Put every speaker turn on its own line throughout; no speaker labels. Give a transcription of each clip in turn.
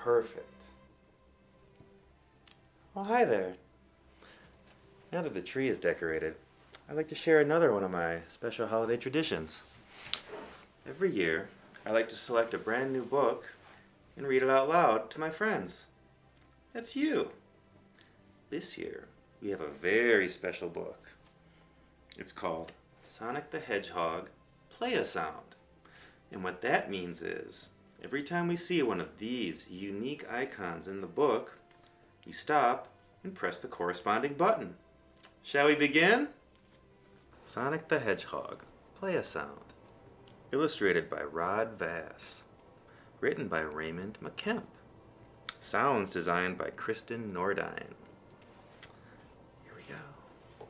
Perfect. Oh, hi there. Now that the tree is decorated, I'd like to share another one of my special holiday traditions. Every year, I like to select a brand new book and read it out loud to my friends. That's you. This year, we have a very special book. It's called Sonic the Hedgehog, Play a Sound. And what that means is, every time we see one of these unique icons in the book, we stop and press the corresponding button. Shall we begin? Sonic the Hedgehog, Play a Sound. Illustrated by Rod Vass. Written by Raymond McKemp. Sounds designed by Kristen Nordine. Here we go.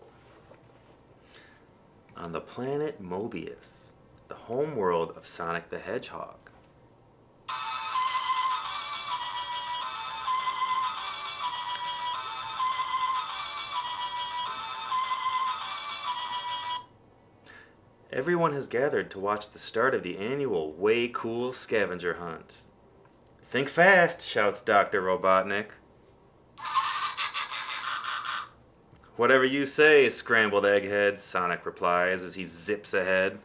On the planet Mobius, the home world of Sonic the Hedgehog. Everyone has gathered to watch the start of the annual Way Cool scavenger hunt. Think fast, shouts Dr. Robotnik. Whatever you say, scrambled egghead, Sonic replies as he zips ahead.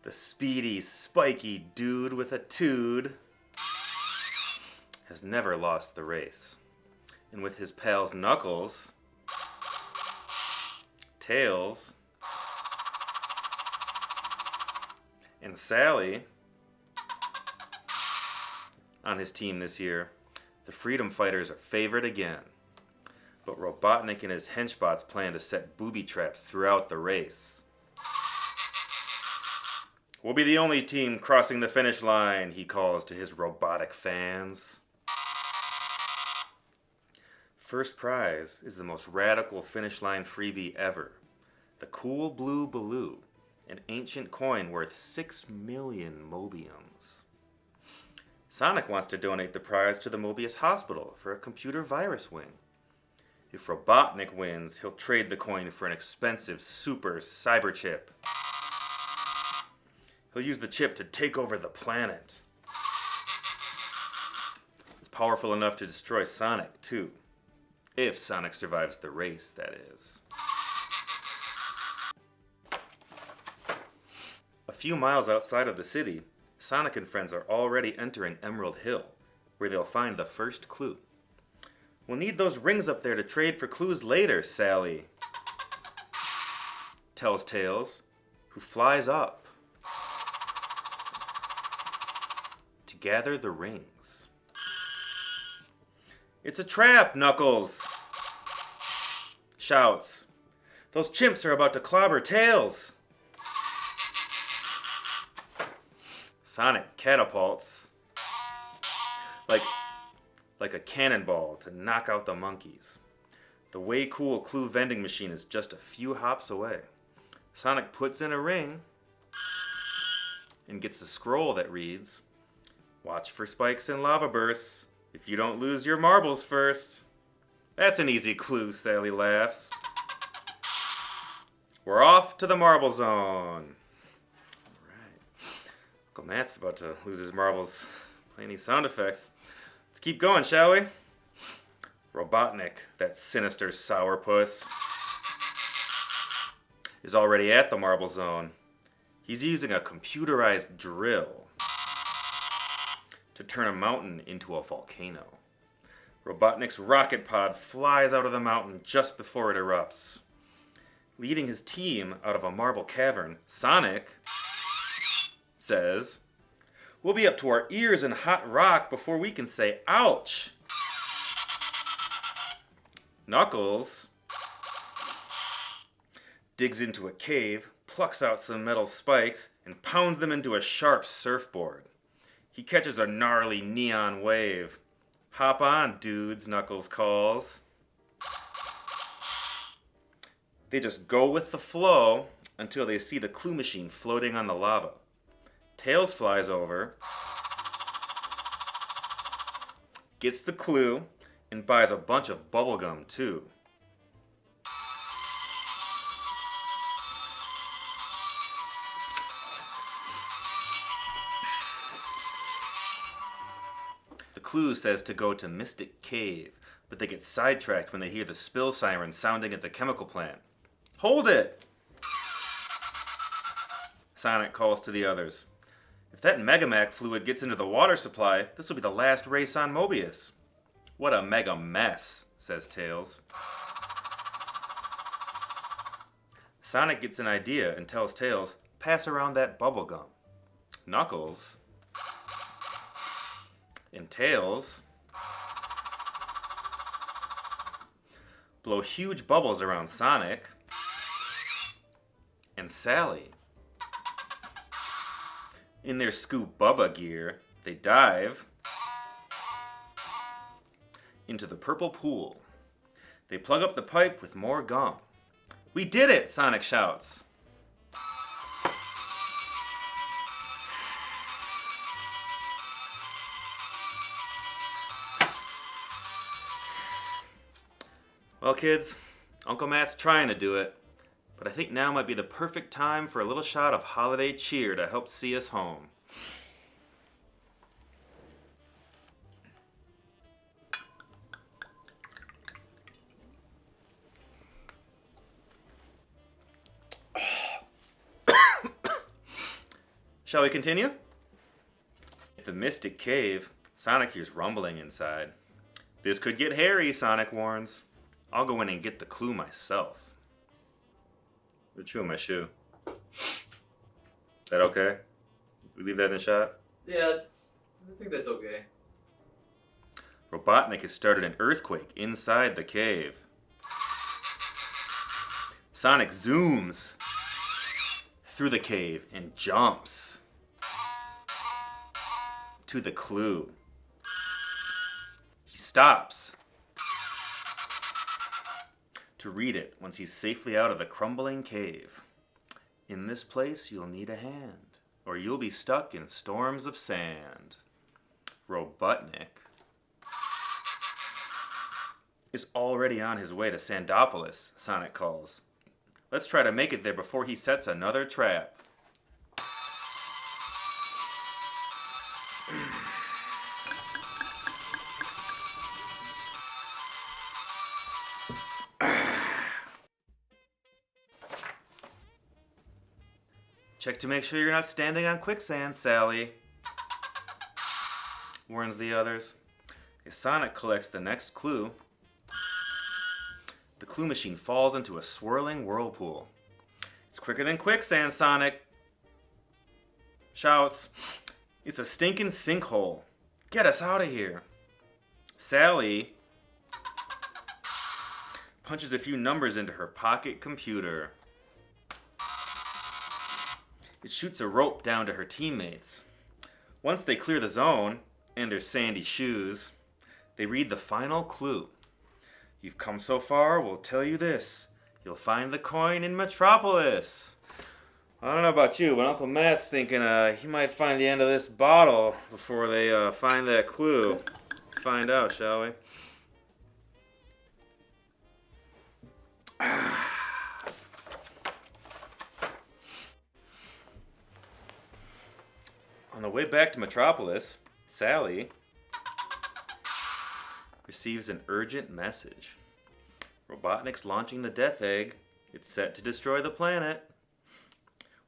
The speedy, spiky dude with a tood has never lost the race. And with his pals Knuckles, Tails, and Sally on his team this year, the Freedom Fighters are favored again. But Robotnik and his henchbots plan to set booby traps throughout the race. We'll be the only team crossing the finish line, he calls to his robotic fans. First prize is the most radical finish line freebie ever. The Cool Blue Baloo, an ancient coin worth 6 million Mobiums. Sonic wants to donate the prize to the Mobius Hospital for a computer virus wing. If Robotnik wins, he'll trade the coin for an expensive super cyber chip. He'll use the chip to take over the planet. It's powerful enough to destroy Sonic, too. If Sonic survives the race, that is. A few miles outside of the city, Sonic and friends are already entering Emerald Hill, where they'll find the first clue. We'll need those rings up there to trade for clues later, Sally, tells Tails, who flies up to gather the rings. It's a trap, Knuckles, shouts. Those chimps are about to clobber Tails. Sonic catapults like a cannonball to knock out the monkeys. The Way Cool clue vending machine is just a few hops away. Sonic puts in a ring and gets a scroll that reads, "Watch for spikes and lava bursts if you don't lose your marbles first." That's an easy clue, Sally laughs. We're off to the marble zone. Alright. Uncle Matt's about to lose his marbles playing these sound effects. Let's keep going, shall we? Robotnik, that sinister sourpuss, is already at the marble zone. He's using a computerized drill to turn a mountain into a volcano. Robotnik's rocket pod flies out of the mountain just before it erupts. Leading his team out of a marble cavern, Sonic says, "We'll be up to our ears in hot rock before we can say ouch." Knuckles digs into a cave, plucks out some metal spikes, and pounds them into a sharp surfboard. He catches a gnarly neon wave. "Hop on, dudes," Knuckles calls. They just go with the flow until they see the clue machine floating on the lava. Tails flies over gets the clue, and buys a bunch of bubblegum too. The clue says to go to Mystic Cave, but they get sidetracked when they hear the spill siren sounding at the chemical plant. Hold it! Sonic calls to the others. If that Megamac fluid gets into the water supply, this will be the last race on Mobius. What a mega mess, says Tails. Sonic gets an idea and tells Tails, pass around that bubblegum. Knuckles and Tails blow huge bubbles around Sonic and Sally. In their Scoop Bubba gear, they dive into the purple pool. They plug up the pipe with more gum. We did it, Sonic shouts. Well, kids, Uncle Matt's trying to do it, but I think now might be the perfect time for a little shot of holiday cheer to help see us home. Shall we continue? At the Mystic Cave, Sonic hears rumbling inside. This could get hairy, Sonic warns. I'll go in and get the clue myself. You're chewing my shoe. Is that okay? We leave that in the shot?
Yeah, I think that's okay.
Robotnik has started an earthquake inside the cave. Sonic zooms through the cave and jumps to the clue. He stops to read it once he's safely out of the crumbling cave. In this place, you'll need a hand, or you'll be stuck in storms of sand. Robotnik is already on his way to Sandopolis, Sonic calls. Let's try to make it there before he sets another trap. Check to make sure you're not standing on quicksand, Sally, warns the others. As Sonic collects the next clue, the clue machine falls into a swirling whirlpool. It's quicker than quicksand, Sonic shouts. It's a stinking sinkhole. Get us out of here. Sally punches a few numbers into her pocket computer. It shoots a rope down to her teammates. Once they clear the zone and their sandy shoes, they read the final clue. You've come so far, we'll tell you this. You'll find the coin in Metropolis. I don't know about you, but Uncle Matt's thinking he might find the end of this bottle before they find that clue. Let's find out, shall we? On the way back to Metropolis, Sally receives an urgent message. Robotnik's launching the Death Egg. It's set to destroy the planet.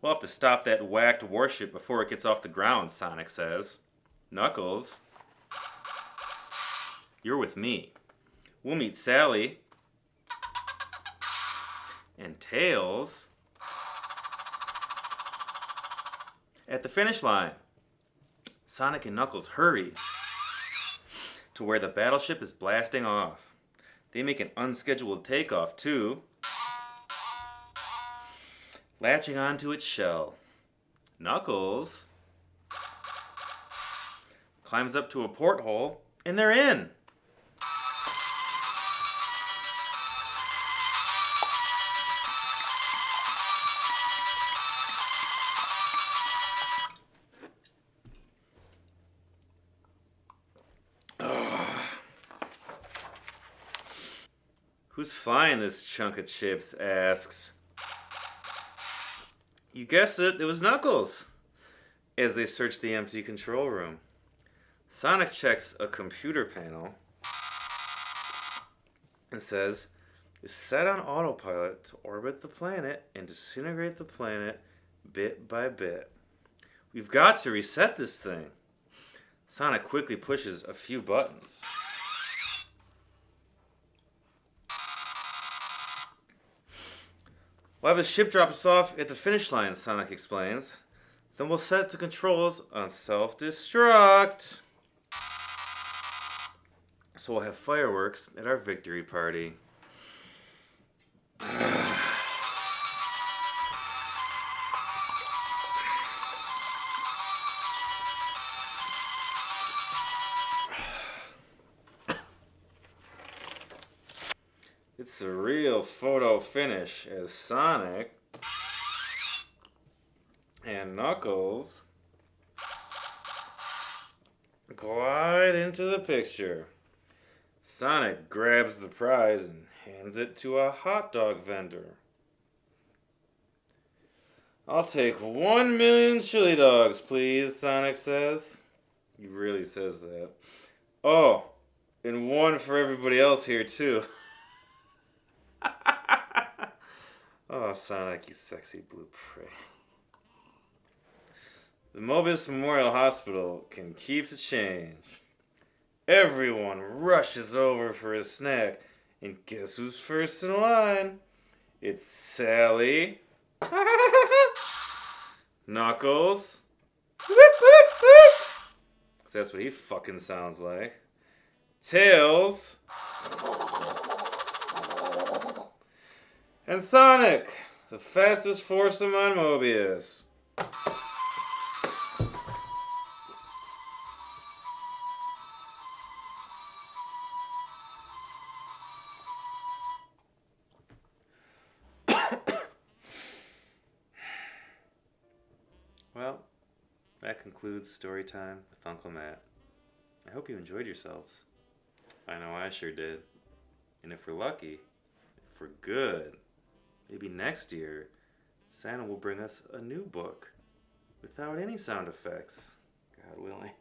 We'll have to stop that whacked warship before it gets off the ground, Sonic says. Knuckles, you're with me. We'll meet Sally and Tails at the finish line. Sonic and Knuckles hurry to where the battleship is blasting off. They make an unscheduled takeoff too, latching onto its shell. Knuckles climbs up to a porthole, and they're in. Who's flying this chunk of chips? Asks. You guessed it, it was Knuckles. As they search the empty control room, Sonic checks a computer panel and says, "It's set on autopilot to orbit the planet and disintegrate the planet bit by bit. We've got to reset this thing." Sonic quickly pushes a few buttons. We'll have the ship drop us off at the finish line, Sonic explains. Then we'll set the controls on self-destruct. So we'll have fireworks at our victory party. It's a real photo finish as Sonic and Knuckles glide into the picture. Sonic grabs the prize and hands it to a hot dog vendor. "I'll take 1,000,000 chili dogs, please," Sonic says. He really says that. "Oh, and one for everybody else here, too." Oh, Sonic, you sexy blue prey. The Mobius Memorial Hospital can keep the change. Everyone rushes over for a snack, and guess who's first in line? It's Sally, Knuckles, 'cause that's what he fucking sounds like, Tails, and Sonic, the fastest foursome on Mobius. Well, that concludes story time with Uncle Matt. I hope you enjoyed yourselves. I know I sure did. And if we're lucky, if we're good, maybe next year, Santa will bring us a new book without any sound effects. God willing.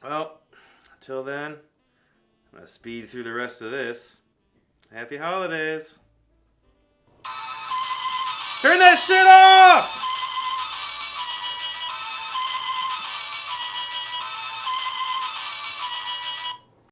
Well, until then, I'm going to speed through the rest of this. Happy holidays! Turn that shit off!